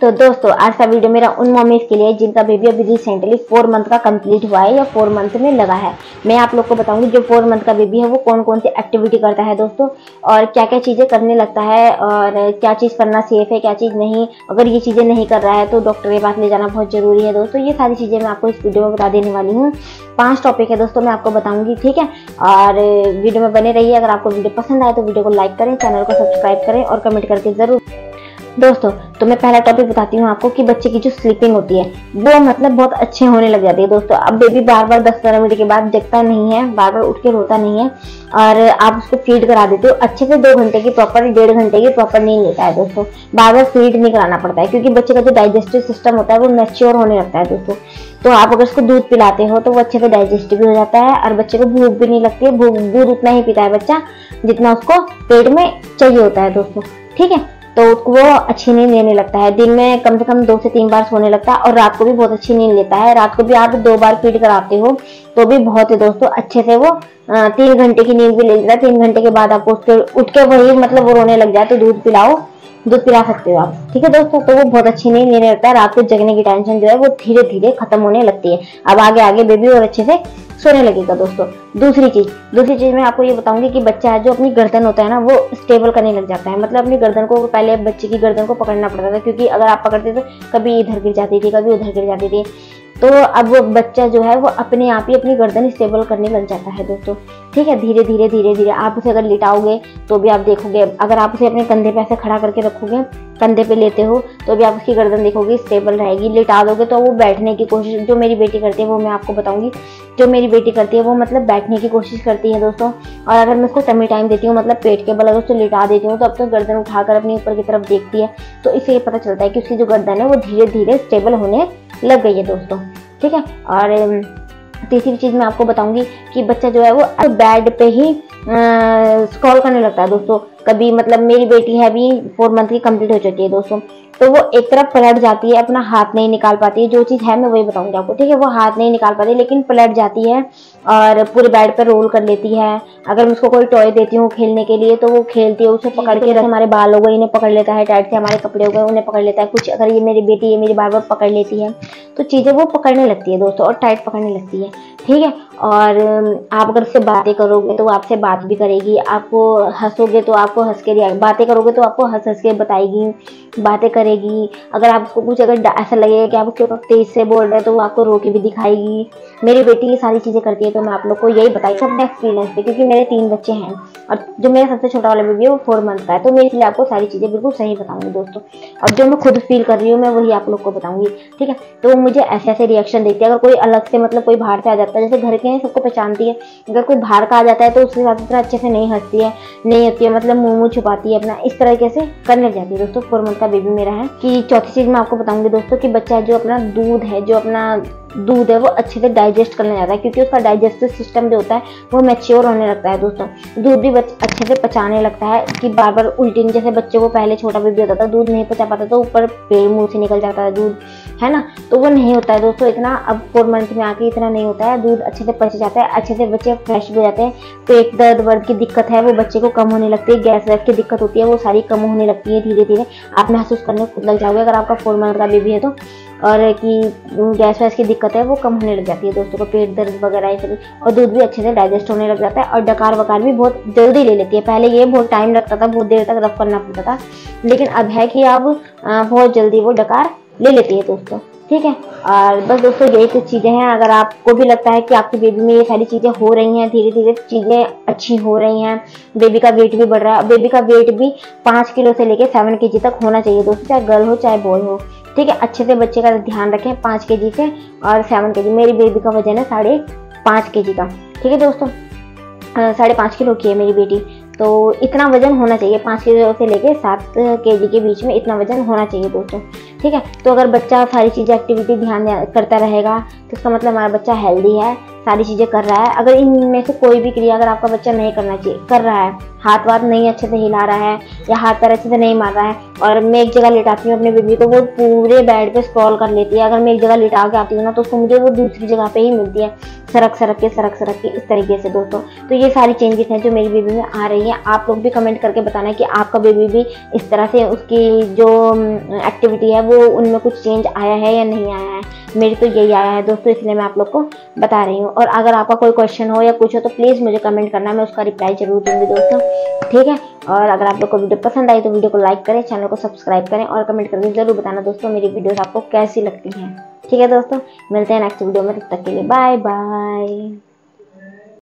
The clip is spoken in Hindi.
तो दोस्तों आज का वीडियो मेरा उन मम्मीज के लिए जिनका बेबी अभी रिसेंटली 4 मंथ का कंप्लीट हुआ है या 4 मंथ में लगा है। मैं आप लोग को बताऊंगी जो 4 मंथ का बेबी है वो कौन कौन सी एक्टिविटी करता है दोस्तों, और क्या क्या चीजें करने लगता है, और क्या चीज करना सेफ है क्या चीज नहीं। अगर ये चीजें नहीं कर रहा है तो डॉक्टर के पास ले जाना बहुत जरूरी है दोस्तों। ये सारी चीजें मैं आपको इस वीडियो में बता देने वाली हूँ। 5 टॉपिक है दोस्तों, मैं आपको बताऊंगी, ठीक है। और वीडियो में बने रहिए। अगर आपको वीडियो पसंद आए तो वीडियो को लाइक करें, चैनल को सब्सक्राइब करें और कमेंट करके जरूर। दोस्तों तो मैं पहला टॉपिक बताती हूँ आपको कि बच्चे की जो स्लीपिंग होती है वो मतलब बहुत अच्छे होने लग जाती है दोस्तों। अब बेबी बार बार 10-15 मिनट के बाद जगता नहीं है, बार बार उठ के रोता नहीं है, और आप उसको फीड करा देते हो अच्छे से। 2 घंटे की प्रॉपर, 1.5 घंटे की प्रॉपर नींद लेता है दोस्तों। बार बार फीड नहीं कराना पड़ता है क्योंकि बच्चे का जो डाइजेस्टिव सिस्टम होता है वो मैच्योर होने लगता है दोस्तों। तो आप अगर उसको दूध पिलाते हो तो वो अच्छे से डाइजेस्ट भी हो जाता है और बच्चे को भूख भी नहीं लगती है। दूध उतना ही पीता है बच्चा जितना उसको पेट में चाहिए होता है दोस्तों, ठीक है। तो वो अच्छी नींद लेने लगता है। दिन में कम से कम 2 से 3 बार सोने लगता है और रात को भी बहुत अच्छी नींद लेता है। रात को भी आप 2 बार फीड कराते हो तो भी बहुत है दोस्तों, अच्छे से वो 3 घंटे की नींद भी ले लेता है। 3 घंटे के बाद आपको उसके उठ के वही मतलब वो रोने लग जाए तो दूध पिलाओ, दूध पिला सकते हो आप, ठीक है दोस्तों। तो वो बहुत अच्छी नींद लेने लगता है। रात को जगने की टेंशन जो है वो धीरे धीरे खत्म होने लगती है। अब आगे आगे बेबी और अच्छे से सोने लगेगा दोस्तों। दूसरी चीज मैं आपको ये बताऊंगी कि बच्चा है जो अपनी गर्दन होता है ना वो स्टेबल करने लग जाता है। मतलब अपनी गर्दन को, पहले बच्चे की गर्दन को पकड़ना पड़ता था क्योंकि अगर आप पकड़ते तो कभी इधर गिर जाती थी कभी उधर गिर जाती थी। तो अब वो बच्चा जो है वो अपने आप ही अपनी गर्दन स्टेबल करने लग जाता है दोस्तों, ठीक है। धीरे धीरे आप उसे अगर लिटाओगे तो भी आप देखोगे, अगर आप उसे अपने कंधे पे ऐसे खड़ा करके रखोगे, कंधे पे लेते हो तो भी आप उसकी गर्दन देखोगे स्टेबल रहेगी। लिटा दोगे तो वो बैठने की कोशिश, जो मेरी बेटी करती है वो मैं आपको बताऊंगी। जो मेरी बेटी करती है वो मतलब बैठने की कोशिश करती है दोस्तों। और अगर मैं उसको टमी टाइम देती हूँ, मतलब पेट के बल अगर उसको लिटा देती हूँ तो अब तो गर्दन उठाकर अपनी ऊपर की तरफ देखती है। तो इससे ये पता चलता है कि उसकी जो गर्दन है वो धीरे धीरे स्टेबल होने लग गई है दोस्तों, ठीक है। और तीसरी चीज मैं आपको बताऊंगी कि बच्चा जो है वो बेड पे ही स्क्रॉल करने लगता है दोस्तों। कभी मतलब मेरी बेटी है अभी 4 मंथ की कंप्लीट हो चुकी है दोस्तों, तो वो एक तरफ पलट जाती है, अपना हाथ नहीं निकाल पाती है। जो चीज है मैं वही बताऊंगी आपको, ठीक है। वो हाथ नहीं निकाल पाती लेकिन पलट जाती है और पूरे बेड पर रोल कर लेती है। अगर मैं उसको कोई टॉय देती हूँ खेलने के लिए तो वो खेलती है, उसे पकड़ के हमारे बाल हो गए इन्हें पकड़ लेता है, टाइट से हमारे कपड़े हो गए उन्हें पकड़ लेता है। कुछ अगर ये मेरी बेटी है मेरी बार बार पकड़ लेती है तो चीजें वो पकड़ने लगती है दोस्तों और टाइट पकड़ने लगती है, ठीक है। और आप अगर उससे बातें करोगे तो वो आपसे बात भी करेगी, आपको हंसोगे तो आपको हंस के बातें करोगे तो आपको हंस के बताएगी, बातें करेगी। अगर आप उसको कुछ अगर ऐसा लगेगा कि आप उसके तेज से बोल रहे हैं तो वो आपको रो के भी दिखाएगी। मेरी बेटी ये सारी चीजें करती है तो मैं आप लोग को यही बताई अपने एक्सपीरियंस पे, क्योंकि मेरे 3 बच्चे हैं और जो मेरा सबसे छोटा वाला बेबी है वो 4 मंथ का है। तो मैं इसलिए आपको सारी चीजें बिल्कुल सही बताऊंगी दोस्तों, और जो मैं खुद फील कर रही हूँ मैं वही आप लोग को बताऊंगी, ठीक है। तो वो मुझे ऐसे ऐसे रिएक्शन देती है। अगर कोई अलग से मतलब कोई बाहर से आ जाता है, जैसे घर के हैं सबको पहचानती है, अगर कोई बाहर का आ जाता है तो उसके साथ इतना अच्छे से नहीं हंसती है, नहीं होती है, मतलब मुंह छुपाती है अपना, इस तरीके से करने लग जाती है दोस्तों। 4 मंथ का बेबी मेरा है। कि चौथी चीज मैं आपको बताऊंगी दोस्तों कि बच्चा जो अपना दूध है वो अच्छे से डाइजेस्ट करने जाता है क्योंकि उसका डाइजेस्टिव सिस्टम जो होता है वो मैच्योर होने लगता है दोस्तों। दूध भी अच्छे से पचाने लगता है कि बार बार उल्टी, जैसे बच्चे को पहले छोटा बेबी होता था दूध नहीं पचा पाता तो ऊपर पेट मुंह से निकल जाता है दूध, है ना। तो वो नहीं होता है दोस्तों इतना। अब 4 मंथ में आके इतना नहीं होता है, दूध अच्छे से पच जाता है, अच्छे से बच्चे फ्रेश भी हो जाते हैं। पेट दर्द वर्द की दिक्कत है वो बच्चे को कम होने लगती है, गैस वैस की दिक्कत होती है वो सारी कम होने लगती है। धीरे धीरे आप महसूस करने लग जाओगे अगर आपका 4 मंथ का बेबी है तो, और कि गैस वैस की दिक्कत है वो कम होने लग जाती है दोस्तों को, पेट दर्द वगैरह ये सब। और दूध भी अच्छे से डाइजेस्ट होने लग जाता है और डकार वकार भी बहुत जल्दी ले लेती है। पहले ये बहुत टाइम लगता था, बहुत देर तक रफ करना पड़ता था, लेकिन अब है कि अब बहुत जल्दी वो डकार ले लेती है दोस्तों, ठीक है। और बस दोस्तों यही कुछ चीज़ें हैं। अगर आपको भी लगता है कि आपकी बेबी में ये सारी चीज़ें हो रही हैं, धीरे धीरे चीज़ें अच्छी हो रही हैं, बेबी का वेट भी बढ़ रहा है, बेबी का वेट भी 5 किलो से लेके 7 kg तक होना चाहिए दोस्तों, चाहे गर्ल हो चाहे बॉय हो, ठीक है। अच्छे से बच्चे का ध्यान रखें। 5 kg से और 7 kg। मेरी बेबी का वजन है 5.5 kg का, ठीक है दोस्तों। 5.5 किलो की है मेरी बेटी, तो इतना वजन होना चाहिए। 5 किलो से लेके 7 kg के बीच में इतना वजन होना चाहिए दोस्तों, ठीक है। तो अगर बच्चा सारी चीज़ें एक्टिविटी ध्यान करता रहेगा तो इसका मतलब हमारा बच्चा हेल्दी है, सारी चीज़ें कर रहा है। अगर इनमें से कोई भी क्रिया अगर आपका बच्चा नहीं करना चाहिए कर रहा है, हाथ वाथ नहीं अच्छे से हिला रहा है या हाथ पैर अच्छे से नहीं मार रहा है, और मैं एक जगह लिटाती हूँ अपने बेबी को, वो पूरे बेड पे स्क्रॉल कर लेती है। अगर मैं एक जगह लिटा के आती हूँ ना तो उसको मुझे वो दूसरी जगह पे ही मिलती है, सरक सरक के इस तरीके से दोस्तों। तो ये सारी चेंजेस हैं जो मेरी बेबी में आ रही है। आप लोग भी कमेंट करके बताना कि आपका बेबी भी इस तरह से उसकी जो एक्टिविटी है वो उनमें कुछ चेंज आया है या नहीं आया है। मेरी तो यही आया है दोस्तों, इसलिए मैं आप लोग को बता रही हूँ। और अगर आपका कोई क्वेश्चन हो या कुछ हो तो प्लीज़ मुझे कमेंट करना, मैं उसका रिप्लाई जरूर दूंगी दोस्तों, ठीक है। और अगर आप लोग को वीडियो पसंद आई तो वीडियो को लाइक करें, चैनल को सब्सक्राइब करें और कमेंट करके जरूर बताना दोस्तों मेरी वीडियोस आपको कैसी लगती हैं, ठीक है दोस्तों। मिलते हैं नेक्स्ट वीडियो में, तब तक के लिए बाय बाय।